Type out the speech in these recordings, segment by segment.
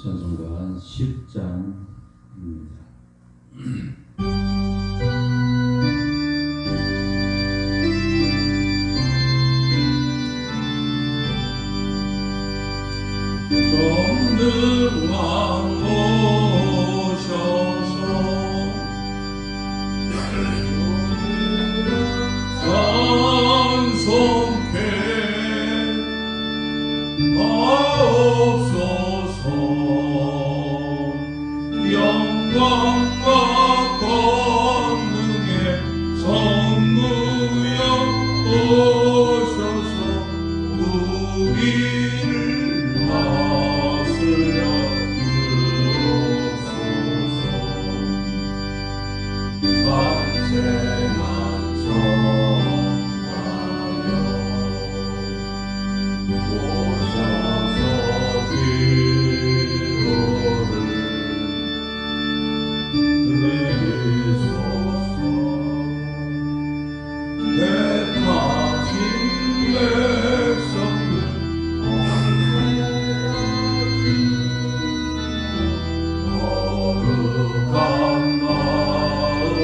찬송가 10장입니다. 전능왕 오셔서 찬송케 하옵소서. 영광과 권능의 성부여 오셔서 우리를 다스려 주옵소서. 만세만 전하여 오셔서 기도를 드리소서. 대타진 백성들 거룩한 마음을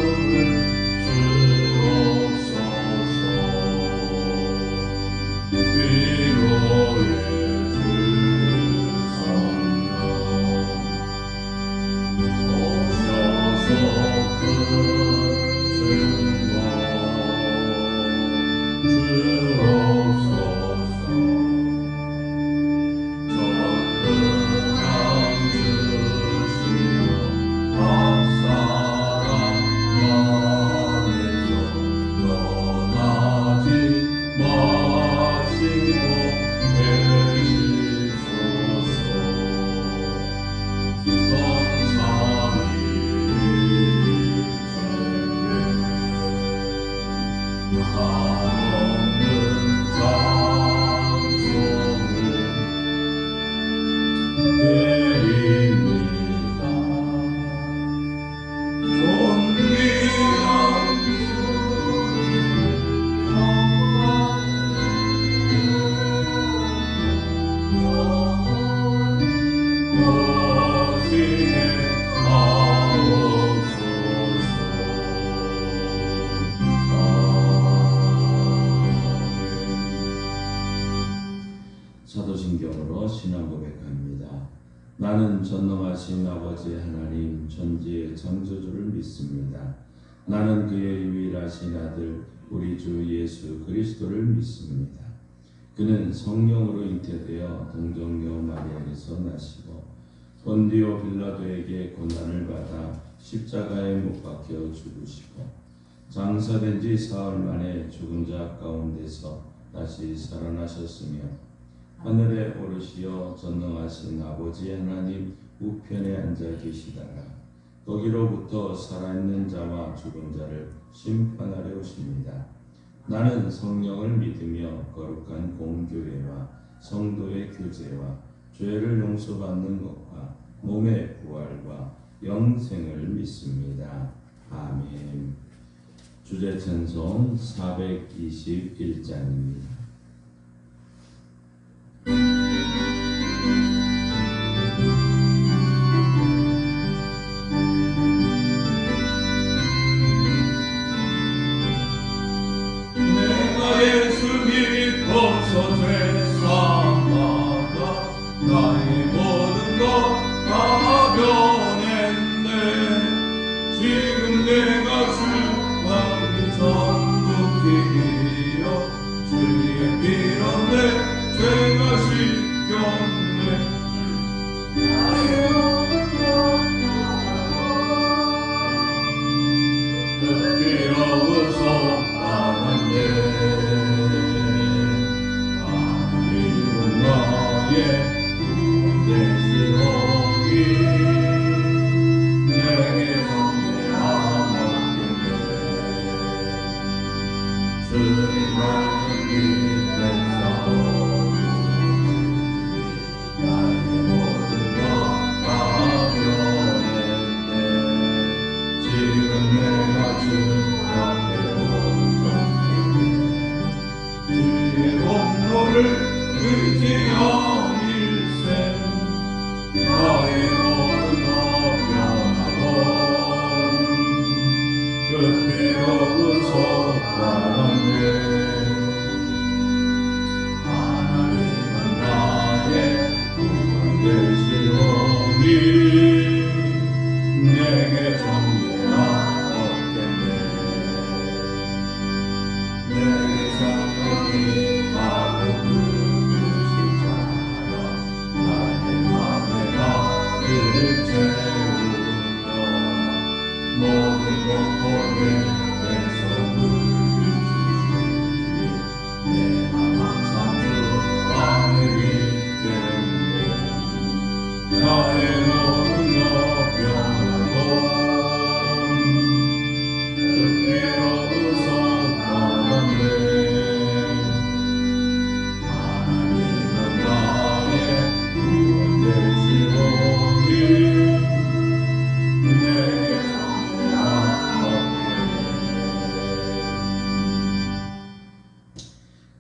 주옵소서. 위로의 주 성령 오셔서 큰 증거 주옵소서. 전능한 주시여 각 사람 안에서 떠나지 마시고 계시소서. 선상이 제게 한없는 찬송을 드립니다. 존귀한 오시네 하옵소서. 사도신경으로 신앙 고백합니다. 나는 전능하신 아버지 하나님 전지의 창조주를 믿습니다. 나는 그의 유일하신 아들 우리 주 예수 그리스도를 믿습니다. 그는 성령으로 잉태되어 동정녀 마리아에서 나시고 본디오 빌라도에게 고난을 받아 십자가에 못 박혀 죽으시고 장사된 지 사흘 만에 죽은 자 가운데서 다시 살아나셨으며 하늘에 오르시어 전능하신 아버지 하나님 우편에 앉아 계시다가 거기로부터 살아있는 자와 죽은 자를 심판하려 오십니다. 나는 성령을 믿으며 거룩한 공교회와 성도의 교제와 죄를 용서받는 것과 몸의 부활과 영생을 믿습니다. 아멘. 주제 찬송 421장입니다. 내가 예수 믿고서 죄사하다 나의 모든 것 다 변했네. 지금 내가 주하기 전부히 이어 주의 피로 내 죄가 씻겼네. 뜻비로워서 나는데 하나님은 나의 대시오기 내게 성례하였겠네. 주님 말씀 믿는 사오니 나의 모든 것 다 변했네. 지금 내가 주 앞에 온전히 주의 공로를 의지하길세 나의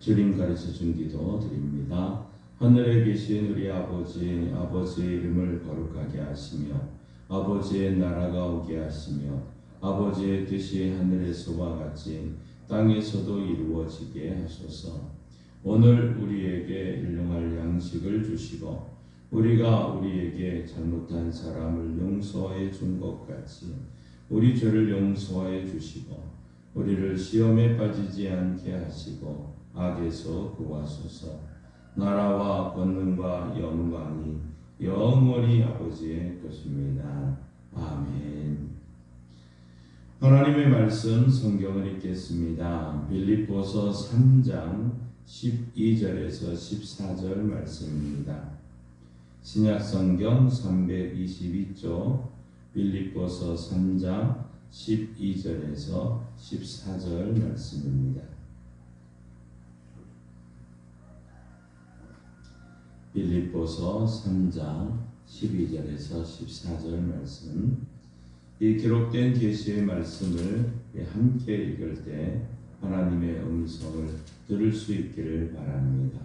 주님 가르쳐 준 기도 드립니다. 하늘에 계신 우리 아버지, 아버지의 이름을 거룩하게 하시며 아버지의 나라가 오게 하시며 아버지의 뜻이 하늘에서와 같이 땅에서도 이루어지게 하소서. 오늘 우리에게 일용할 양식을 주시고 우리가 우리에게 잘못한 사람을 용서해 준 것 같이 우리 죄를 용서해 주시고 우리를 시험에 빠지지 않게 하시고 악에서 구하소서. 나라와 권능과 영광이 영원히 아버지의 것입니다. 아멘. 하나님의 말씀 성경을 읽겠습니다. 빌립보서 3장 12절에서 14절 말씀입니다. 신약성경 322쪽 빌립보서 3장 12절에서 14절 말씀입니다. 빌립보서 3장 12절에서 14절 말씀. 이 기록된 계시의 말씀을 함께 읽을 때 하나님의 음성을 들을 수 있기를 바랍니다.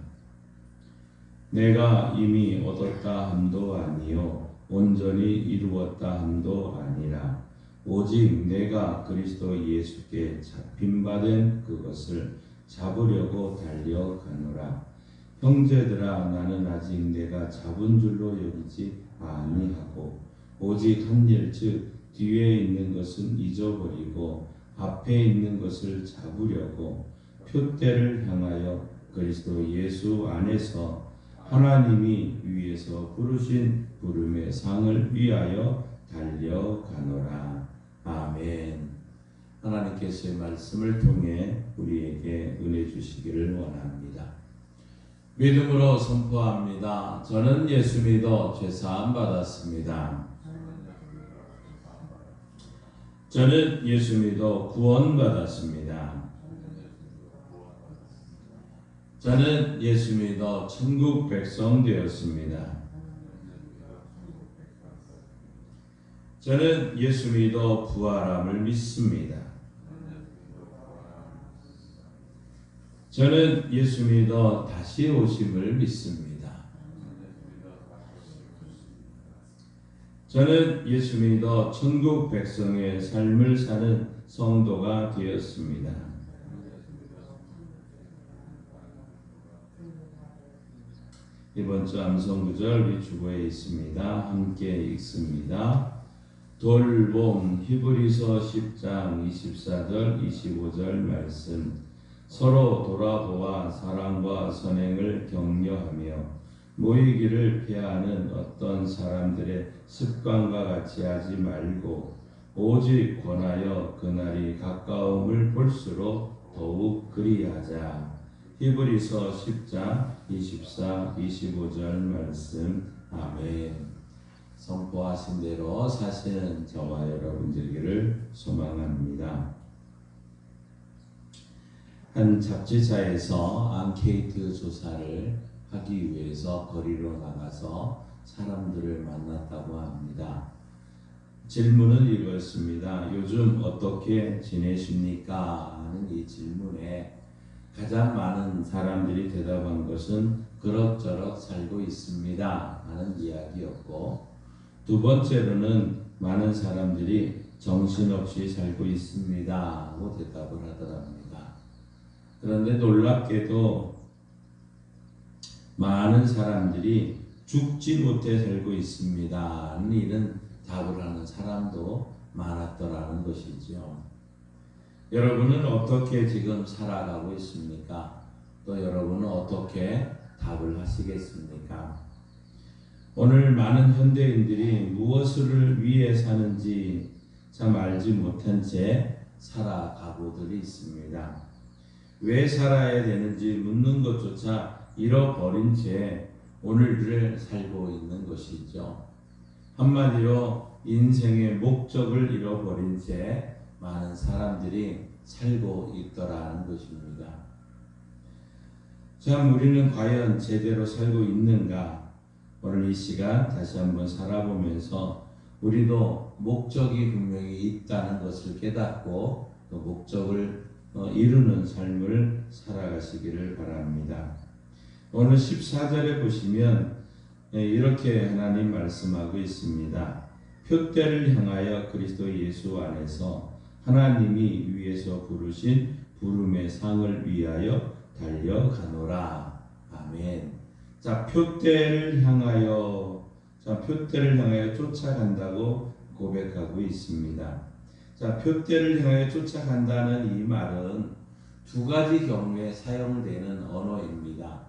내가 이미 얻었다 함도 아니요 온전히 이루었다 함도 아니라 오직 내가 그리스도 예수께 잡힌바된 그것을 잡으려고 달려가노라. 형제들아, 나는 아직 내가 잡은 줄로 여기지 아니하고 오직 한 일, 즉 뒤에 있는 것은 잊어버리고 앞에 있는 것을 잡으려고 표대를 향하여 그리스도 예수 안에서 하나님이 위에서 부르신 부름의 상을 위하여 달려가노라. 아멘. 하나님께서의 말씀을 통해 우리에게 은혜 주시기를 원합니다. 믿음으로 선포합니다. 저는 예수 믿어 죄사함 받았습니다. 저는 예수 믿어 구원 받았습니다. 저는 예수 믿어 천국 백성 되었습니다. 저는 예수 믿어 부활함을 믿습니다. 저는 예수 믿어 다시 오심을 믿습니다. 저는 예수 믿어 천국 백성의 삶을 사는 성도가 되었습니다. 이번 주 암송구절 우리 주보에 있습니다. 함께 읽습니다. 돌봄. 히브리서 10장 24절 25절 말씀. 서로 돌아보아 사랑과 선행을 격려하며 모이기를 피하는 어떤 사람들의 습관과 같이 하지 말고 오직 권하여 그날이 가까움을 볼수록 더욱 그리하자. 히브리서 10장 24, 25절 말씀. 아멘. 선포하신 대로 사시는 저와 여러분 되기를 소망합니다. 한 잡지사에서 앙케이트 조사를 하기 위해서 거리로 나가서 사람들을 만났다고 합니다. 질문은 이거였습니다. 요즘 어떻게 지내십니까? 하는 이 질문에 가장 많은 사람들이 대답한 것은 그럭저럭 살고 있습니다 하는 이야기였고, 두 번째로는 많은 사람들이 정신없이 살고 있습니다 하고 대답을 하더랍니다. 그런데 놀랍게도 많은 사람들이 죽지 못해 살고 있습니다 하는 이런 답을 하는 사람도 많았더라는 것이죠. 여러분은 어떻게 지금 살아가고 있습니까? 또 여러분은 어떻게 답을 하시겠습니까? 오늘 많은 현대인들이 무엇을 위해 사는지 참 알지 못한 채 살아가고들이 있습니다. 왜 살아야 되는지 묻는 것조차 잃어버린 채 오늘을 살고 있는 것이죠. 한마디로 인생의 목적을 잃어버린 채 많은 사람들이 살고 있더라는 것입니다. 참 우리는 과연 제대로 살고 있는가? 오늘 이 시간 다시 한번 살아보면서 우리도 목적이 분명히 있다는 것을 깨닫고 그 목적을 이루는 삶을 살아가시기를 바랍니다. 오늘 14절에 보시면 이렇게 하나님 말씀하고 있습니다. 표대를 향하여 그리스도 예수 안에서 하나님이 위에서 부르신 부름의 상을 위하여 달려가노라. 아멘. 자, 표대를 향하여 쫓아간다고 고백하고 있습니다. 자, 표대를 향하여 쫓아간다는 이 말은 두 가지 경우에 사용되는 언어입니다.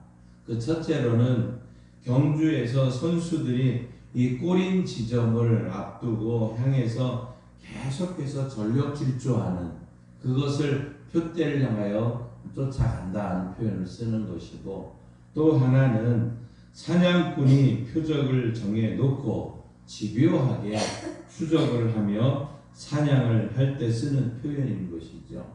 그 첫째로는 경주에서 선수들이 이 골인 지점을 앞두고 향해서 계속해서 전력 질주하는 그것을 표대를 향하여 쫓아간다는 표현을 쓰는 것이고, 또 하나는 사냥꾼이 표적을 정해놓고 집요하게 추적을 하며 사냥을 할 때 쓰는 표현인 것이죠.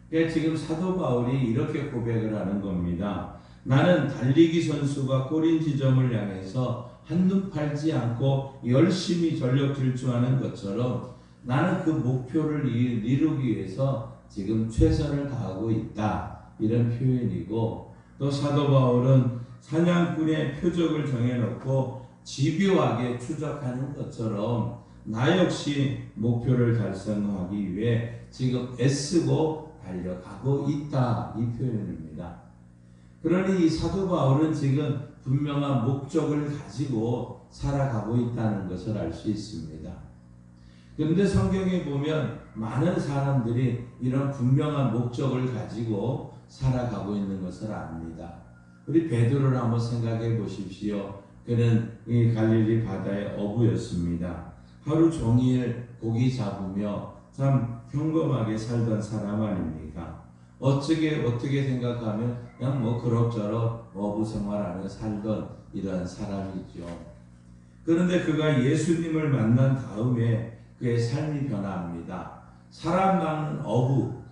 그러니까 지금 사도 바울이 이렇게 고백을 하는 겁니다. 나는 달리기 선수가 골인 지점을 향해서 한눈 팔지 않고 열심히 전력 질주하는 것처럼 나는 그 목표를 이루기 위해서 지금 최선을 다하고 있다. 이런 표현이고, 또 사도 바울은 사냥꾼의 표적을 정해놓고 집요하게 추적하는 것처럼 나 역시 목표를 달성하기 위해 지금 애쓰고 달려가고 있다. 이 표현입니다. 그러니 이 사도 바울은 지금 분명한 목적을 가지고 살아가고 있다는 것을 알 수 있습니다. 그런데 성경에 보면 많은 사람들이 이런 분명한 목적을 가지고 살아가고 있는 것을 압니다. 우리 베드로를 한번 생각해 보십시오. 그는 이 갈릴리 바다의 어부였습니다. 하루 종일 고기 잡으며 참 평범하게 살던 사람 아닙니까? 어떻게 생각하면 그냥 뭐 그럭저럭 어부 생활하며 살던 이런 사람이죠. 그런데 그가 예수님을 만난 다음에 그의 삶이 변합니다. 사람 낚는 어부,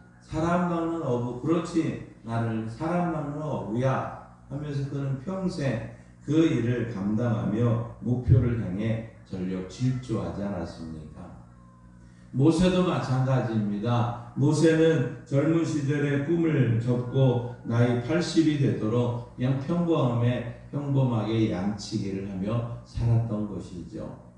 그렇지 나를 사람 낚는 어부야 하면서 그는 평생 그 일을 감당하며 목표를 향해 전력 질주하지 않았습니까? 모세도 마찬가지입니다. 모세는 젊은 시절에 꿈을 접고 나이 80이 되도록 그냥 평범하게 양치기를 하며 살았던 것이죠.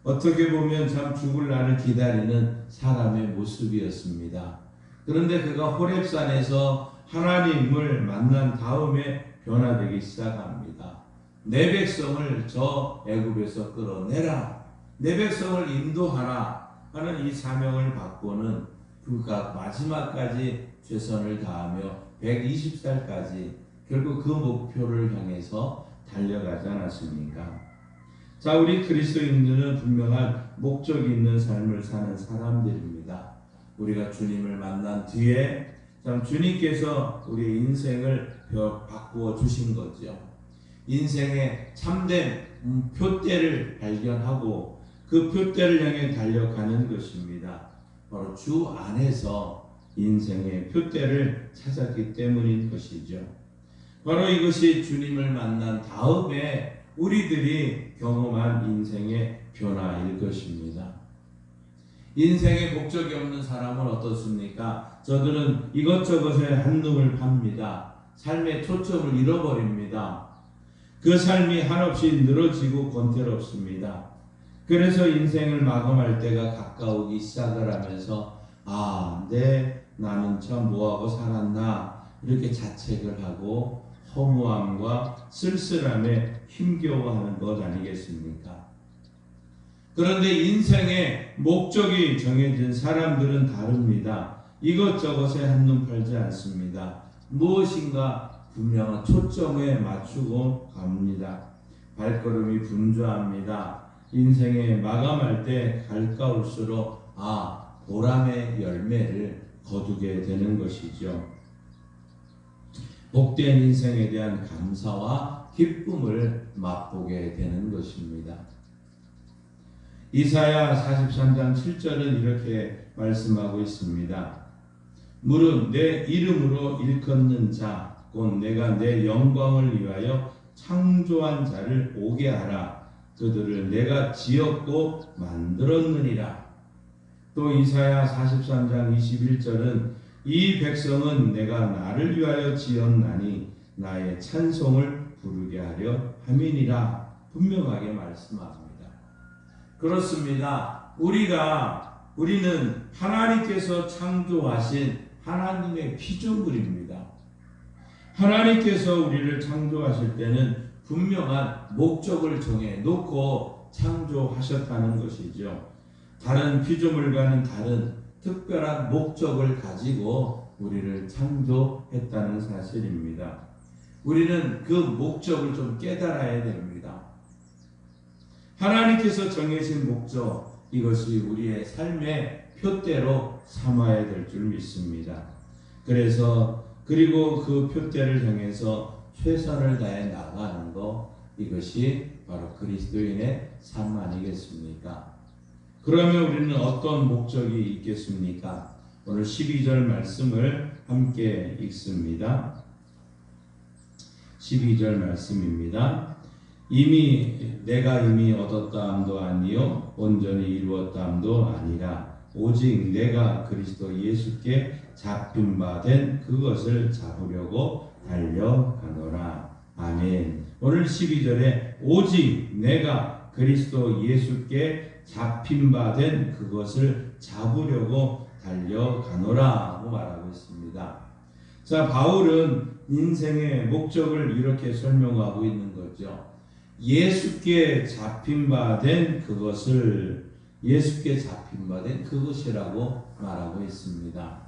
어떻게 보면 참 죽을 날을 기다리는 사람의 모습이었습니다. 그런데 그가 호렙산에서 하나님을 만난 다음에 변화되기 시작합니다. 내 백성을 저 애굽에서 끌어내라. 내 백성을 인도하라 하는 이 사명을 받고는 그가 마지막까지 최선을 다하며 120살까지 결국 그 목표를 향해서 달려가지 않았습니까? 자, 우리 그리스도인들은 분명한 목적이 있는 삶을 사는 사람들입니다. 우리가 주님을 만난 뒤에 참 주님께서 우리의 인생을 바꾸어 주신 거죠. 인생의 참된 표대를 발견하고 그 표대를 향해 달려가는 것입니다. 바로 주 안에서 인생의 표대를 찾았기 때문인 것이죠. 바로 이것이 주님을 만난 다음에 우리들이 경험한 인생의 변화일 것입니다. 인생의 목적이 없는 사람은 어떻습니까? 저들은 이것저것에 한눈을 팝니다. 삶의 초점을 잃어버립니다. 그 삶이 한없이 늘어지고 권태롭습니다. 그래서 인생을 마감할 때가 가까우기 시작을 하면서 나는 참 뭐하고 살았나 이렇게 자책을 하고 허무함과 쓸쓸함에 힘겨워하는 것 아니겠습니까? 그런데 인생의 목적이 정해진 사람들은 다릅니다. 이것저것에 한눈 팔지 않습니다. 무엇인가 분명한 초점에 맞추고 갑니다. 발걸음이 분주합니다. 인생에 마감할 때 가까울수록 보람의 열매를 거두게 되는 것이죠. 복된 인생에 대한 감사와 기쁨을 맛보게 되는 것입니다. 이사야 43장 7절은 이렇게 말씀하고 있습니다. 무릇 내 이름으로 일컫는 자, 곧 내가 내 영광을 위하여 창조한 자를 오게 하라. 그들을 내가 지었고 만들었느니라. 또 이사야 43장 21절은 이 백성은 내가 나를 위하여 지었나니 나의 찬송을 부르게 하려 함이니라 분명하게 말씀합니다. 그렇습니다. 우리는 하나님께서 창조하신 하나님의 피조물입니다. 하나님께서 우리를 창조하실 때는 분명한 목적을 정해 놓고 창조하셨다는 것이죠. 다른 피조물과는 다른 특별한 목적을 가지고 우리를 창조했다는 사실입니다. 우리는 그 목적을 좀 깨달아야 됩니다. 하나님께서 정해진 목적, 이것이 우리의 삶의 표대로 삼아야 될 줄 믿습니다. 그리고 그 표대를 향해서 최선을 다해 나가는 것, 이것이 바로 그리스도인의 삶 아니겠습니까? 그러면 우리는 어떤 목적이 있겠습니까? 오늘 12절 말씀을 함께 읽습니다. 12절 말씀입니다. 내가 이미 얻었다 함도 아니요 온전히 이루었다 함도 아니라 오직 내가 그리스도 예수께 잡힌 바 된 그것을 잡으려고 달려가노라. 아멘. 오늘 12절에 오직 내가 그리스도 예수께 잡힌 바 된 그것을 잡으려고 달려가노라 하고 말하고 있습니다. 자, 바울은 인생의 목적을 이렇게 설명하고 있는 거죠. 예수께 잡힌 바 된 그것을 예수께 잡힌 바 된 그것이라고 말하고 있습니다.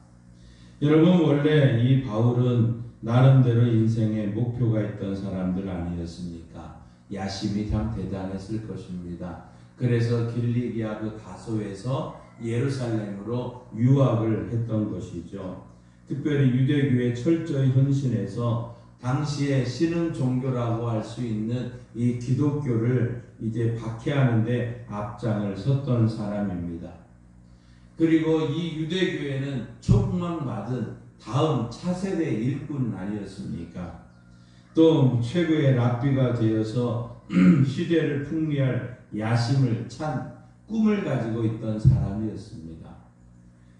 여러분, 원래 이 바울은 나름대로 인생의 목표가 있던 사람들 아니었습니까? 야심이 참 대단했을 것입니다. 그래서 길리기아 그 다소에서 예루살렘으로 유학을 했던 것이죠. 특별히 유대교에 철저히 헌신해서 당시의 신흥 종교라고 할 수 있는 이 기독교를 이제 박해하는데 앞장을 섰던 사람입니다. 그리고 이 유대교회는 촉망받은 다음 차세대 일꾼 아니었습니까? 또 최고의 랍비가 되어서 시대를 풍미할 야심을 찬 꿈을 가지고 있던 사람이었습니다.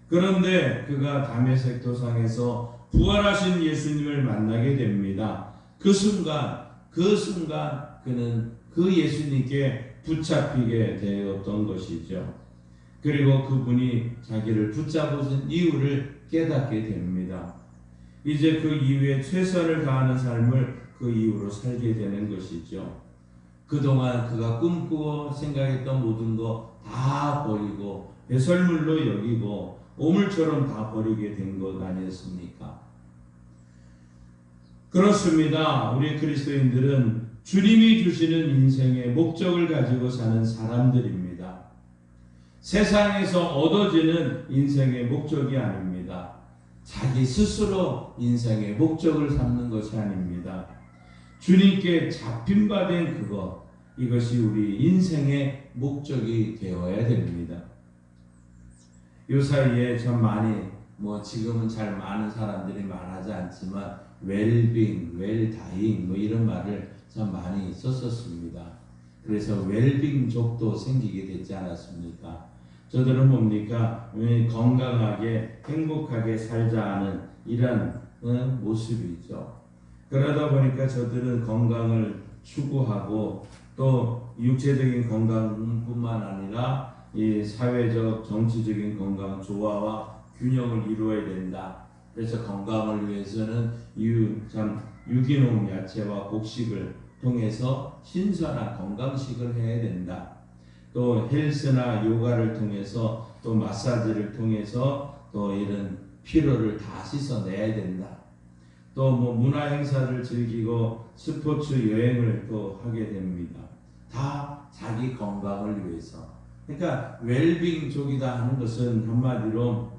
그런데 그가 다메섹 도상에서 부활하신 예수님을 만나게 됩니다. 그 순간 그는 그 예수님께 붙잡히게 되었던 것이죠. 그리고 그분이 자기를 붙잡으신 이유를 깨닫게 됩니다. 이제 그 이후에 최선을 다하는 삶을 그 이후로 살게 되는 것이죠. 그동안 그가 꿈꾸고 생각했던 모든 거 다 버리고 배설물로 여기고 오물처럼 다 버리게 된 것 아니었습니까? 그렇습니다. 우리 그리스도인들은 주님이 주시는 인생의 목적을 가지고 사는 사람들입니다. 세상에서 얻어지는 인생의 목적이 아닙니다. 자기 스스로 인생의 목적을 삼는 것이 아닙니다. 주님께 잡힌 바 된 그것, 이것이 우리 인생의 목적이 되어야 됩니다. 요 사이에 참 많이 지금은 잘 많은 사람들이 말하지 않지만 웰빙, 웰다잉 이런 말을 참 많이 썼었습니다. 그래서 웰빙족도 생기게 됐지 않았습니까? 저들은 뭡니까? 건강하게 행복하게 살자 하는 이런 모습이죠. 그러다 보니까 저들은 건강을 추구하고 또 육체적인 건강뿐만 아니라 이 사회적 정치적인 건강 조화와 균형을 이루어야 된다. 그래서 건강을 위해서는 유기농 야채와 곡식을 통해서 신선한 건강식을 해야 된다. 또 헬스나 요가를 통해서 또 마사지를 통해서 또 이런 피로를 다 씻어내야 된다. 또 문화 행사를 즐기고 스포츠 여행을 또 하게 됩니다. 다 자기 건강을 위해서. 그러니까 웰빙족이다 하는 것은 한마디로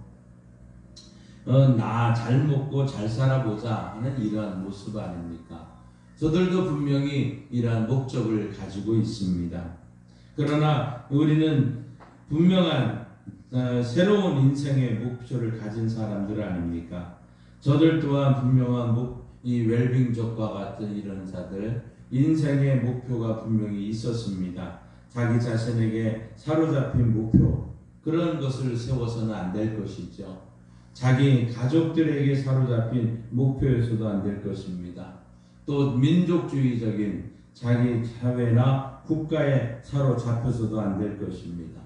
나 잘 먹고 잘 살아보자 하는 이러한 모습 아닙니까? 저들도 분명히 이러한 목적을 가지고 있습니다. 그러나 우리는 분명한 새로운 인생의 목표를 가진 사람들 아닙니까? 저들 또한 분명한 이 웰빙족과 같은 이런 자들, 인생의 목표가 분명히 있었습니다. 자기 자신에게 사로잡힌 목표, 그런 것을 세워서는 안 될 것이죠. 자기 가족들에게 사로잡힌 목표에서도 안 될 것입니다. 또 민족주의적인 자기 사회나 국가에 사로잡혀서도 안 될 것입니다.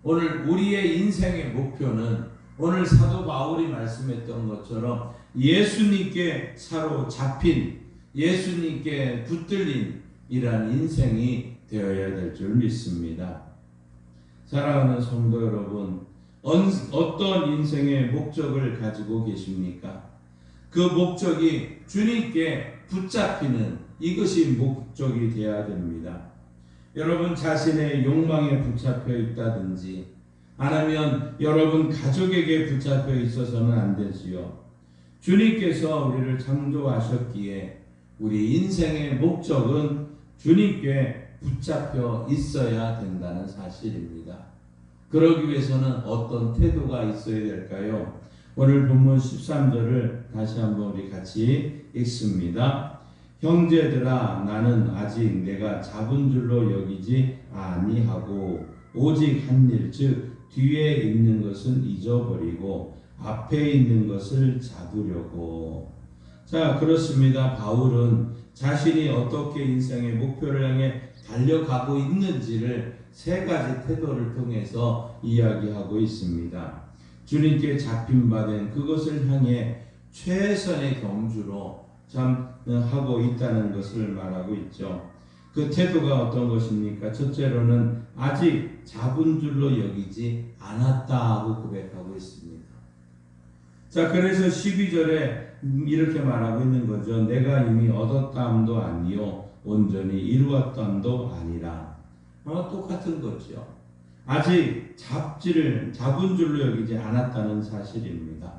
오늘 우리의 인생의 목표는 오늘 사도 바울이 말씀했던 것처럼 예수님께 사로잡힌, 예수님께 붙들린 이러한 인생이 되어야 될 줄 믿습니다. 사랑하는 성도 여러분, 어떤 인생의 목적을 가지고 계십니까? 그 목적이 주님께 붙잡히는 이것이 목적이 되어야 됩니다. 여러분 자신의 욕망에 붙잡혀 있다든지 아니면 여러분 가족에게 붙잡혀 있어서는 안 되지요. 주님께서 우리를 창조하셨기에 우리 인생의 목적은 주님께 붙잡혀 있어야 된다는 사실입니다. 그러기 위해서는 어떤 태도가 있어야 될까요? 오늘 본문 13절을 다시 한번 우리 같이 읽습니다. 형제들아, 나는 아직 내가 잡은 줄로 여기지 아니하고 오직 한 일, 즉 뒤에 있는 것은 잊어버리고 앞에 있는 것을 잡으려고. 자, 그렇습니다. 바울은 자신이 어떻게 인생의 목표를 향해 달려가고 있는지를 세 가지 태도를 통해서 이야기하고 있습니다. 주님께 잡힌 바 된 그것을 향해 최선의 경주로 하고 있다는 것을 말하고 있죠. 그 태도가 어떤 것입니까? 첫째로는 아직 잡은 줄로 여기지 않았다고 고백하고 있습니다. 자, 그래서 12절에 이렇게 말하고 있는 거죠. 내가 이미 얻었다함도 아니요 온전히 이루었다함도 아니라. 똑같은 거죠. 아직 잡은 줄로 여기지 않았다는 사실입니다.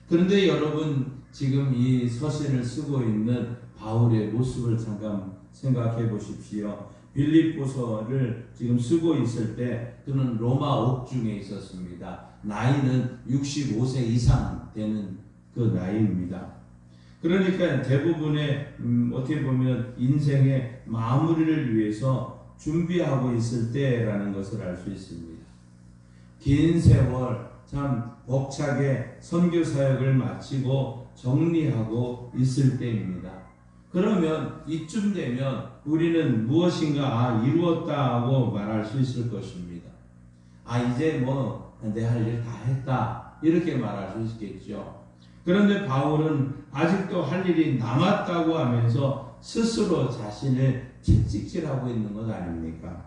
그런데 여러분 지금 이 서신을 쓰고 있는 바울의 모습을 잠깐 생각해 보십시오. 빌립보서를 지금 쓰고 있을 때 그는 로마 옥중에 있었습니다. 나이는 65세 이상 되는 그 나이입니다. 그러니까 대부분의 어떻게 보면 인생의 마무리를 위해서 준비하고 있을 때라는 것을 알 수 있습니다. 긴 세월 참 벅차게 선교 사역을 마치고 정리하고 있을 때입니다. 그러면 이쯤 되면 우리는 무엇인가 이루었다 하고 말할 수 있을 것입니다. 이제 내 할 일 다 했다 이렇게 말할 수 있겠죠. 그런데 바울은 아직도 할 일이 남았다고 하면서 스스로 자신을 채찍질하고 있는 것 아닙니까?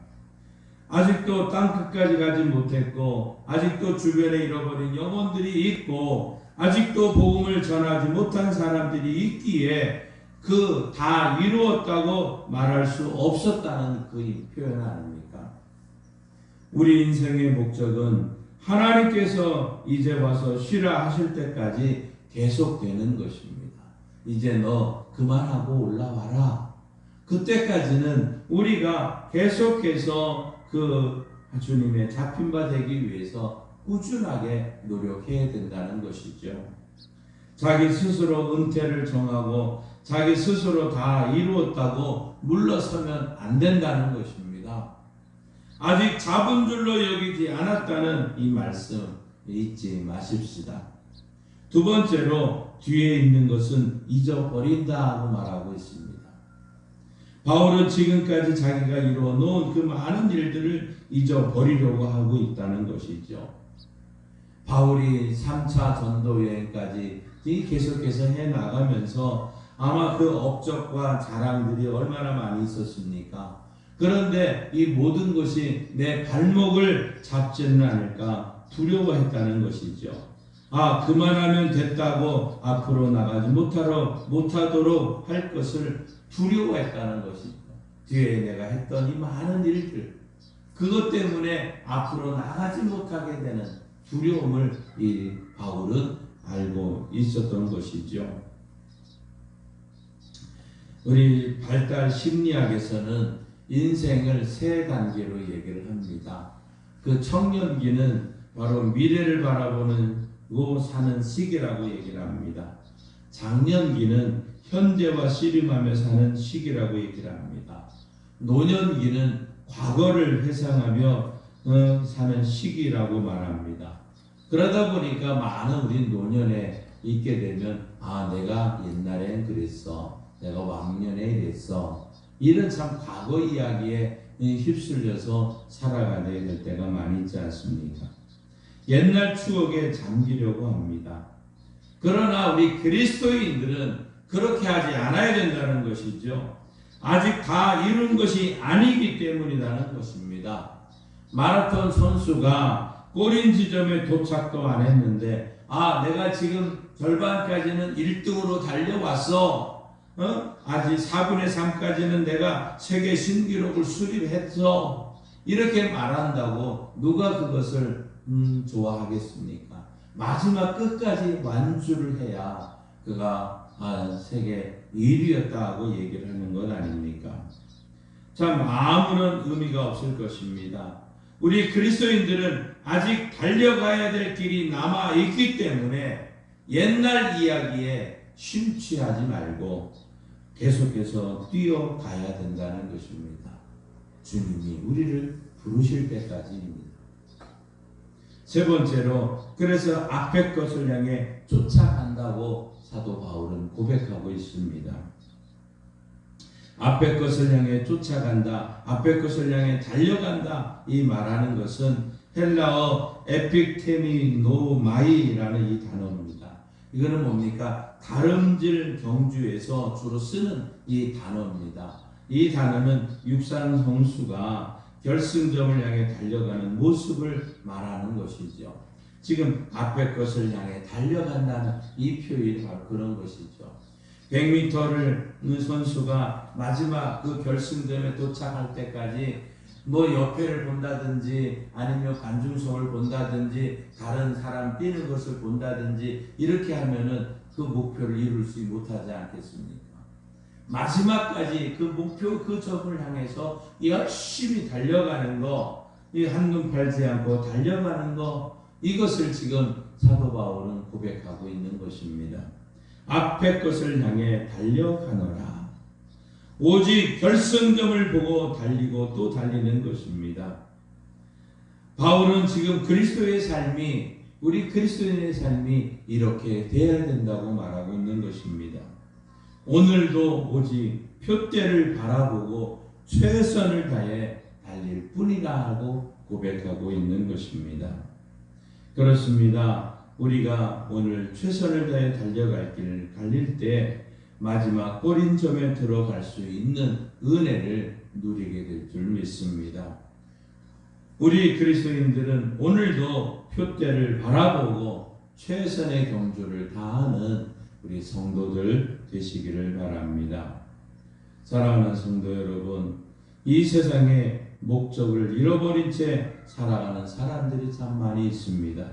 아직도 땅 끝까지 가지 못했고 아직도 주변에 잃어버린 영혼들이 있고 아직도 복음을 전하지 못한 사람들이 있기에 그 다 이루었다고 말할 수 없었다는 그 표현 아닙니까? 우리 인생의 목적은 하나님께서 이제 와서 쉬라 하실 때까지 계속되는 것입니다. 이제 너 그만하고 올라와라. 그때까지는 우리가 계속해서 그 주님의 잡힌 바 되기 위해서 꾸준하게 노력해야 된다는 것이죠. 자기 스스로 은퇴를 정하고 자기 스스로 다 이루었다고 물러서면 안 된다는 것입니다. 아직 잡은 줄로 여기지 않았다는 이 말씀 잊지 마십시다. 두 번째로 뒤에 있는 것은 잊어버린다고 말하고 있습니다. 바울은 지금까지 자기가 이루어 놓은 그 많은 일들을 잊어버리려고 하고 있다는 것이죠. 바울이 3차 전도 여행까지 계속해서 해나가면서 아마 그 업적과 자랑들이 얼마나 많이 있었습니까? 그런데 이 모든 것이 내 발목을 잡지는 않을까 두려워했다는 것이죠. 그만하면 됐다고 앞으로 나가지 못하도록 할 것을 두려워했다는 것이죠. 뒤에 내가 했던 이 많은 일들, 그것 때문에 앞으로 나가지 못하게 되는 두려움을 이 바울은 알고 있었던 것이죠. 우리 발달 심리학에서는 인생을 세 단계로 얘기를 합니다. 그 청년기는 바로 미래를 바라보고 사는 시기라고 얘기를 합니다. 장년기는 현재와 씨름하며 사는 시기라고 얘기를 합니다. 노년기는 과거를 회상하며 사는 시기라고 말합니다. 그러다 보니까 많은 우리 노년에 있게 되면 내가 옛날엔 그랬어, 내가 왕년에 이랬어, 이런 참 과거 이야기에 휩쓸려서 살아가게 될 때가 많이 있지 않습니까? 옛날 추억에 잠기려고 합니다. 그러나 우리 그리스도인들은 그렇게 하지 않아야 된다는 것이죠. 아직 다 이룬 것이 아니기 때문이라는 것입니다. 마라톤 선수가 골인 지점에 도착도 안 했는데 내가 지금 절반까지는 1등으로 달려왔어. 아직 4분의 3까지는 내가 세계 신기록을 수립했어. 이렇게 말한다고 누가 그것을 좋아하겠습니까? 마지막 끝까지 완주를 해야 그가 세계 1위였다고 얘기를 하는 것 아닙니까? 참 아무런 의미가 없을 것입니다. 우리 그리스도인들은 아직 달려가야 될 길이 남아있기 때문에 옛날 이야기에 심취하지 말고 계속해서 뛰어가야 된다는 것입니다. 주님이 우리를 부르실 때까지입니다. 세 번째로, 그래서 앞의 것을 향해 쫓아간다고 사도 바울은 고백하고 있습니다. 앞의 것을 향해 쫓아간다, 앞의 것을 향해 달려간다, 이 말하는 것은 헬라어 에픽테미노마이라는 이 단어입니다. 이거는 뭡니까? 다름질 경주에서 주로 쓰는 이 단어입니다. 이 단어는 육상 선수가 결승점을 향해 달려가는 모습을 말하는 것이죠. 지금 앞의 것을 향해 달려간다는 이 표현이 바로 그런 것이죠. 100m를 선수가 마지막 그 결승점에 도착할 때까지 옆에를 본다든지 아니면 관중석을 본다든지 다른 사람 뛰는 것을 본다든지 이렇게 하면은 그 목표를 이룰 수 못하지 않겠습니까? 마지막까지 그 목표, 그 점을 향해서 열심히 달려가는 거, 이 한눈 팔지 않고 달려가는 거, 이것을 지금 사도 바울은 고백하고 있는 것입니다. 앞의 것을 향해 달려가노라. 오직 결승점을 보고 달리고 또 달리는 것입니다. 바울은 지금 그리스도의 삶이, 우리 그리스도인의 삶이 이렇게 되어야 된다고 말하고 있는 것입니다. 오늘도 오직 표대를 바라보고 최선을 다해 달릴 뿐이라 하고 고백하고 있는 것입니다. 그렇습니다. 우리가 오늘 최선을 다해 달려갈 길을 달릴 때 마지막 골인점에 들어갈 수 있는 은혜를 누리게 될 줄 믿습니다. 우리 그리스도인들은 오늘도 표대를 바라보고 최선의 경주를 다하는 우리 성도들 되시기를 바랍니다. 사랑하는 성도 여러분, 이 세상에 목적을 잃어버린 채 살아가는 사람들이 참 많이 있습니다.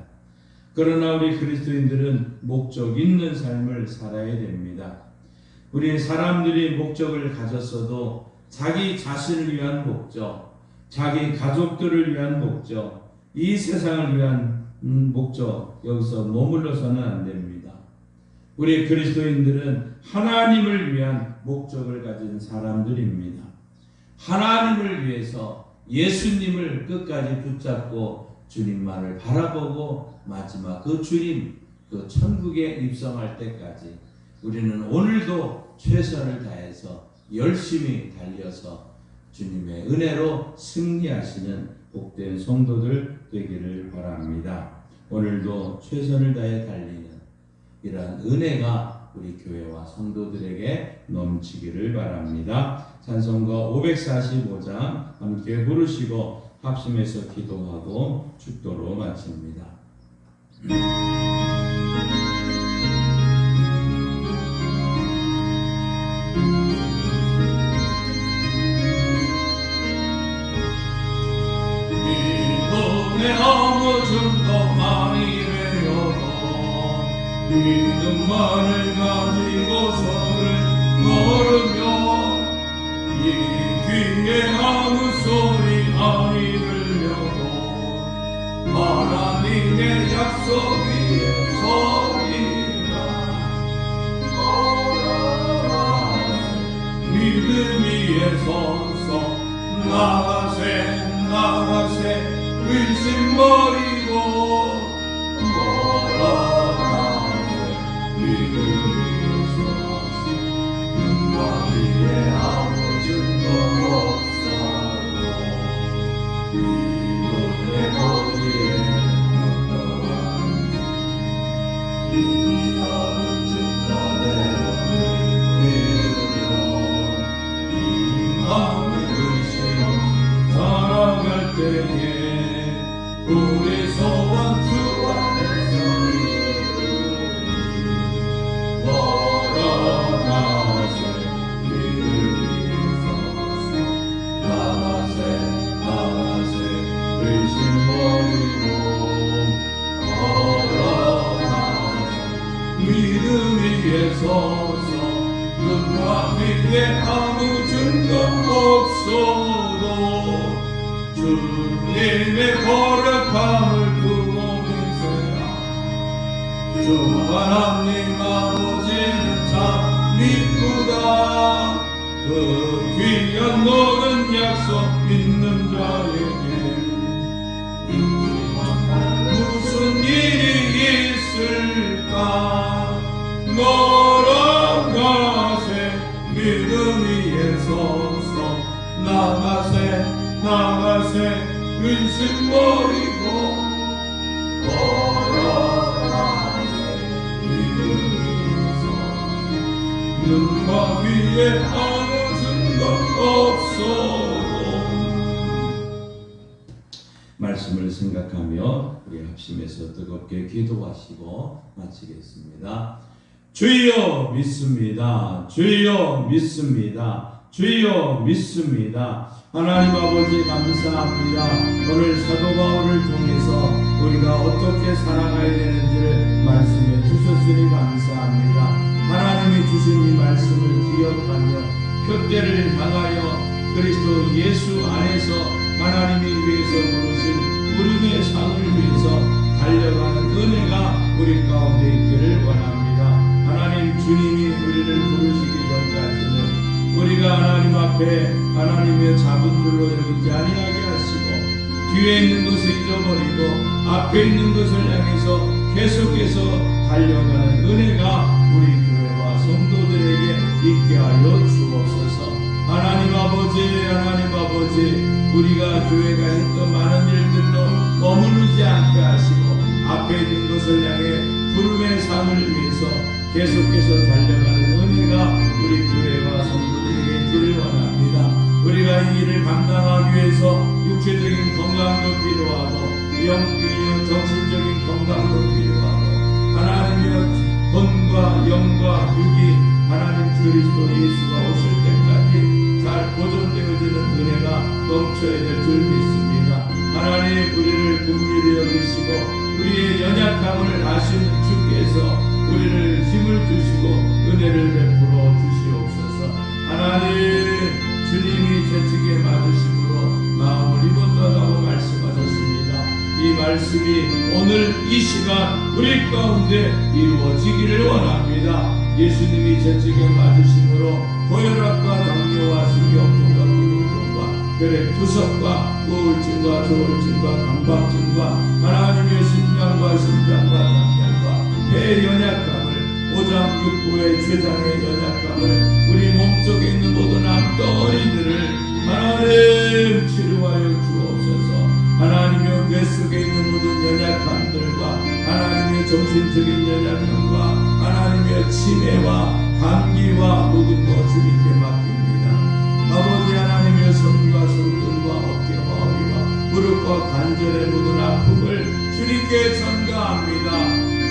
그러나 우리 그리스도인들은 목적 있는 삶을 살아야 됩니다. 우리 사람들이 목적을 가졌어도 자기 자신을 위한 목적, 자기 가족들을 위한 목적, 이 세상을 위한 목적, 여기서 머물러서는 안 됩니다. 우리 그리스도인들은 하나님을 위한 목적을 가진 사람들입니다. 하나님을 위해서 예수님을 끝까지 붙잡고 주님만을 바라보고 마지막 그 주님, 그 천국에 입성할 때까지 우리는 오늘도 최선을 다해서 열심히 달려서 주님의 은혜로 승리하시는 복된 성도들 되기를 바랍니다. 오늘도 최선을 다해 달리는 이러한 은혜가 우리 교회와 성도들에게 넘치기를 바랍니다. 찬송가 545장 함께 부르시고 합심해서 기도하고 축도로 마칩니다. 믿음의 아무 줌도 많이 되어도 믿음만을 가지고 선을 걸으며 이 귀에 아무 소리 많이 들려도 하나님의 약속 위에 서리라. 믿음 위에 서서 나가세 의심 버리고 위에 아무 증거 없어도 주님의 거룩함을 두고 맹세하. 주 하나님 아버지는 참 미쁘다. 그 귀한 모든 약속 믿는 자에게 무슨 일이 있을까. 걸어가세 믿음 위에 서서 나가세 근심 버리고 걸어가세 믿음 위에서 눈과 귀에 아무 증거 없어도. 말씀을 생각하며 우리 합심해서 뜨겁게 기도하시고 마치겠습니다. 주여 믿습니다. 주여 믿습니다. 주여 믿습니다. 하나님 아버지 감사합니다. 오늘 사도 바울을 통해서 우리가 어떻게 살아가야 되는지를 말씀해 주셨으니 감사합니다. 하나님이 주신 이 말씀을 기억하며 표대를 향하여 그리스도 예수 안에서 하나님이 위해서 부르신 부름의 상을 위해서 달려가는 은혜가 우리 가운데 있기를 원합니다. 하나님 주님이 우리를 부르시기 전까지는 우리가 하나님 앞에 하나님의 잡은 줄로 여기지 아니하게 하시고 뒤에 있는 것을 잊어버리고 앞에 있는 것을 향해서 계속해서 달려가는 은혜가 우리 교회와 성도들에게 있게 하여 주옵소서. 하나님 아버지 우리가 교회가 했던 많은 일들로 머무르지 않게 하시고 앞에 있는 것을 향해 부름의 상을 위해서 계속해서 달려가는 은혜가 우리 교회와 성도들에게 있기를 원합니다. 우리가 이 일을 감당하기 위해서 육체적인 건강도 필요하고 정신적인 건강도 필요하고 하나님의 돈과 영과 육이 하나님 그리스도 예수가 오실 때까지 잘 보존되어지는 은혜가 넘쳐야 될 줄 믿습니다. 하나님 우리를 긍휼히 여기시고 우리의 연약함을 아시는 주께서 우리를 힘을 주시고 은혜를 베풀어 주시옵소서. 하나님 주님이 채찍에 맞으심으로 마음을 입었다고 말씀하셨습니다. 이 말씀이 오늘 이 시간 우리 가운데 이루어지기를 원합니다. 예수님이 채찍에 맞으심으로 고혈압과 당뇨와 신경통과 기능통과 혈액 투석과 우울증과 조울증과 강박증과 하나님의 심장과 당뇨과 폐 연약감을 오장육부의 췌장의 연약감을 우리 몸속에 있는 모든 암덩어리들을 하나님 치료하여 주옵소서. 하나님의 뇌 속에 있는 모든 연약함들과 하나님의 정신적인 연약함과 하나님의 치매와 감기와 모든 것을 주님께 맡깁니다. 아버지 하나님의 성과 성등과 어깨와 허리와 무릎과 관절의 모든 아픔을 주님께 전가합니다.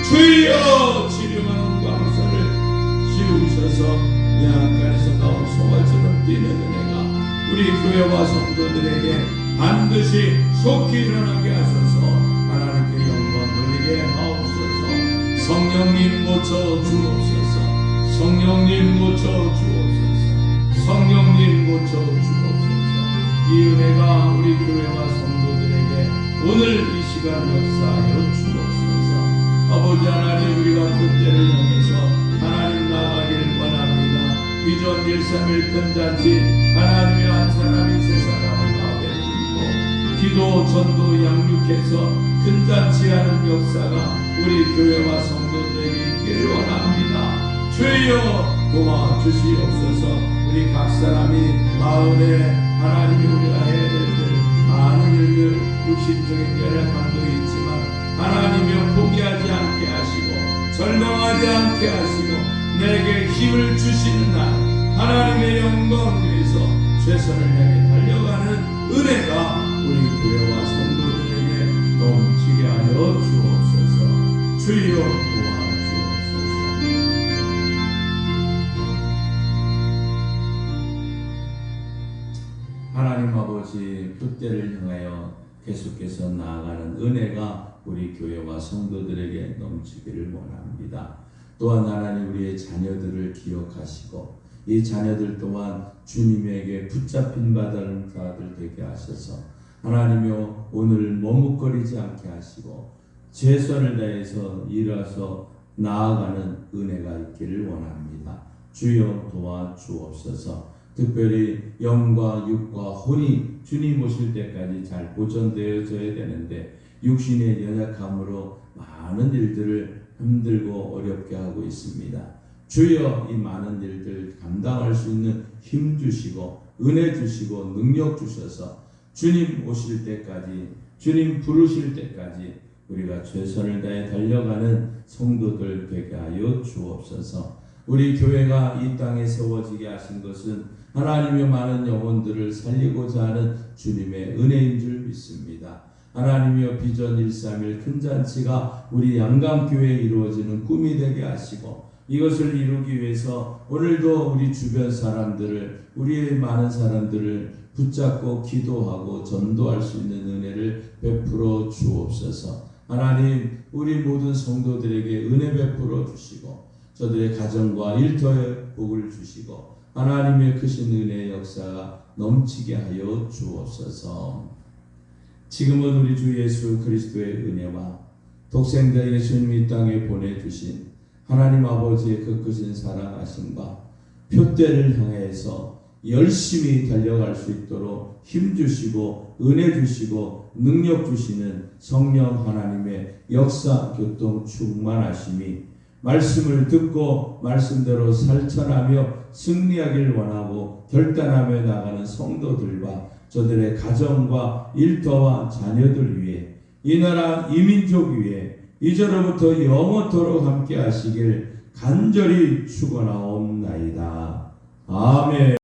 주여 치료하는 광선을 씌우셔서 내 안간에서 나온 소화처럼 뛰는 은혜가 우리 교회와 성도들에게 반드시 속히 일어나게 하셔서 하나님께 영광 돌리게 하옵소서. 성령님 고쳐 주옵소서. 성령님 고쳐 주옵소서. 성령님 고쳐 주옵소서. 이 은혜가 우리 교회와 성도들에게 오늘 이 시간 역사하여 주옵소서. 아버지 하나님 우리가 그때를 향해서 하나님 나아가기를 원합니다. 비전 131 큰잔치 하나님의 한 사람이 세 사람을 마음에 품고 기도 전도 양육해서 큰잔치하는 역사가 우리 교회와 성도들에게 있기를 원합니다. 주여 도와주시옵소서. 우리 각 사람이 마을에 하나님이 우리가 해야 될 일 많은 일들 육신적인 연약함도 있지만 하나님이 포기하지 않게 하시고 절망하지 않게 하시고 내게 힘을 주시는 날 하나님의 영광 위해서 최선을 향해 달려가는 은혜가 우리 교회와 성도들에게 넘치게 하여 주옵소서. 주여 도와주옵소서. 하나님 아버지 표대를 향하여 계속해서 나아가는 은혜가 우리 교회와 성도들에게 넘치기를 원합니다. 또한 하나님 우리의 자녀들을 기억하시고 이 자녀들 또한 주님에게 붙잡힌 바다를 되게 하셔서 하나님이여 오늘 머뭇거리지 않게 하시고 최선을 다해서 일어서 나아가는 은혜가 있기를 원합니다. 주여 도와주옵소서. 특별히 영과 육과 혼이 주님 오실 때까지 잘 보존되어져야 되는데 육신의 연약함으로 많은 일들을 힘들고 어렵게 하고 있습니다. 주여 이 많은 일들 감당할 수 있는 힘 주시고 은혜 주시고 능력 주셔서 주님 오실 때까지 주님 부르실 때까지 우리가 최선을 다해 달려가는 성도들 되게 하여 주옵소서. 우리 교회가 이 땅에 세워지게 하신 것은 하나님의 많은 영혼들을 살리고자 하는 주님의 은혜인 줄 믿습니다. 하나님이여 비전 131 큰 잔치가 우리 양강교회에 이루어지는 꿈이 되게 하시고 이것을 이루기 위해서 오늘도 우리 주변 사람들을 우리의 많은 사람들을 붙잡고 기도하고 전도할 수 있는 은혜를 베풀어 주옵소서. 하나님 우리 모든 성도들에게 은혜 베풀어 주시고 저들의 가정과 일터에 복을 주시고 하나님의 크신 은혜의 역사가 넘치게 하여 주옵소서. 지금은 우리 주 예수 그리스도의 은혜와 독생자 예수님 이 땅에 보내주신 하나님 아버지의 그 크신 사랑하심과 표대를 향해서 열심히 달려갈 수 있도록 힘주시고 은혜 주시고 능력 주시는 성령 하나님의 역사 교통 충만하심이 말씀을 듣고 말씀대로 실천하며 승리하길 원하고 결단하며 나가는 성도들과 저들의 가정과 일터와 자녀들 위해 이 나라 이민족 위해 이제로부터 영원토록 함께 하시길 간절히 축원하옵나이다. 아멘.